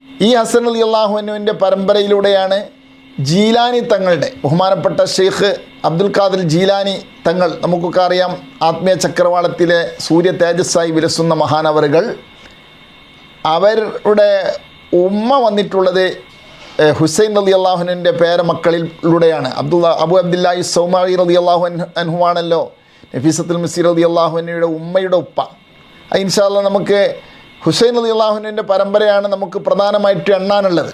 ഈ ഹസൻ റളിയല്ലാഹു അൻഹുവിൻ്റെ പരമ്പരയിലൂടെയാണ് ജീലാനി തങ്ങളുടെ ബഹുമാനപ്പെട്ട ഷെയ്ഖ് അബ്ദുൽ ഖാദിർ ജീലാനി തങ്ങൾ, നമുക്കൊക്കെ അറിയാം ആത്മീയ ചക്രവാളത്തിലെ സൂര്യ തേജസ്സായി വിലസുന്ന മഹാനവറുകൾ, അവരുടെ ഉമ്മ വന്നിട്ടുള്ളത് ഹുസൈൻ റളിയല്ലാഹു അൻഹുവിൻ്റെ പേരമക്കളിലൂടെയാണ്. അബു അബ്ദുല്ലാഹി സൗമാഇ റളിയല്ലാഹു അൻഹു ആണല്ലോ നഫീസത്തുൽ മിസ്രി റളിയല്ലാഹു അൻഹയുടെ ഉമ്മയുടെ ഉപ്പ. ഇൻഷാ അല്ലാഹ് നമുക്ക് ഹുസൈൻ റളിയല്ലാഹു അൻഹുവിൻ്റെ പരമ്പരയാണ് നമുക്ക് പ്രധാനമായിട്ട് എണ്ണാനുള്ളത്.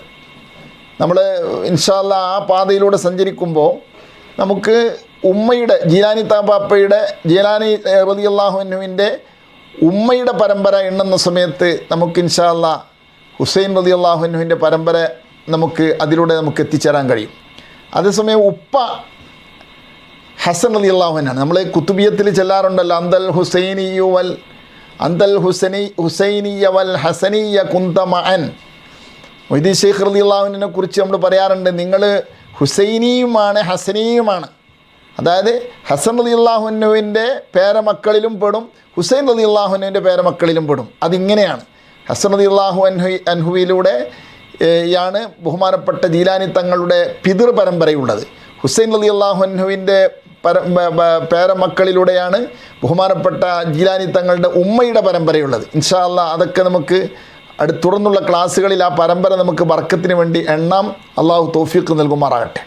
നമ്മൾ ഇൻഷാ അല്ലാഹ് ആ പാതയിലൂടെ സഞ്ചരിക്കുമ്പോൾ നമുക്ക് ഉമ്മയുടെ ജീലാനി താപ്പാപ്പയുടെ ജീലാനി റളിയല്ലാഹു അൻഹുവിൻ്റെ ഉമ്മയുടെ പരമ്പര എണ്ണുന്ന സമയത്ത് നമുക്ക് ഇൻഷാ അല്ലാഹ് ഹുസൈൻ റളിയല്ലാഹു അൻഹുവിൻ്റെ പരമ്പര അതിലൂടെ നമുക്ക് എത്തിച്ചേരാൻ കഴിയും. അതേസമയം ഉപ്പ ഹസൻ റളിയല്ലാഹു അൻഹു, നമ്മൾ കുത്തുബിയത്തിൽ ചെല്ലാറുണ്ടല്ലോ, അന്തൽ ഹുസൈനിയ വൽ ഹസനിയ കുന്ത മഅൻ. മൊയ്‌ദി ശൈഖ് റളിയല്ലാഹു അൻഹുവിനെ കുറിച്ച് നമ്മൾ പറയാറുണ്ട്, നിങ്ങൾ ഹുസൈനിയുമാണ് ഹസനിയുമാണ്. അതായത് ഹസൻ റളിയല്ലാഹു അൻഹുവിൻ്റെ പേരമക്കളിലും പെടും, ഹുസൈൻ റളിയല്ലാഹു അൻഹുവിൻ്റെ പേരമക്കളിലും പെടും. അതിങ്ങനെയാണ് ഹസൻ റളിയല്ലാഹു അൻഹുവിലൂടെ യാണ് ബഹുമാനപ്പെട്ട ജീലാനി തങ്ങളുടെ പിതൃ പരമ്പരയുള്ളത്. ഹുസൈൻ റളിയല്ലാഹു അൻഹുവിൻ്റെ പേരമക്കളിലൂടെയാണ് ബഹുമാനപ്പെട്ട ജീലാനി തങ്ങളുടെ ഉമ്മയുടെ പരമ്പരയുള്ളത്. ഇൻഷാ അല്ലാഹ് അതൊക്കെ നമുക്ക് തുടർന്നുള്ള ക്ലാസ്സുകളിൽ ആ പരമ്പര നമുക്ക് ബർക്കത്തിന് വേണ്ടി എണ്ണാം. അള്ളാഹു തൗഫീഖ് നൽകുമാറാകട്ടെ.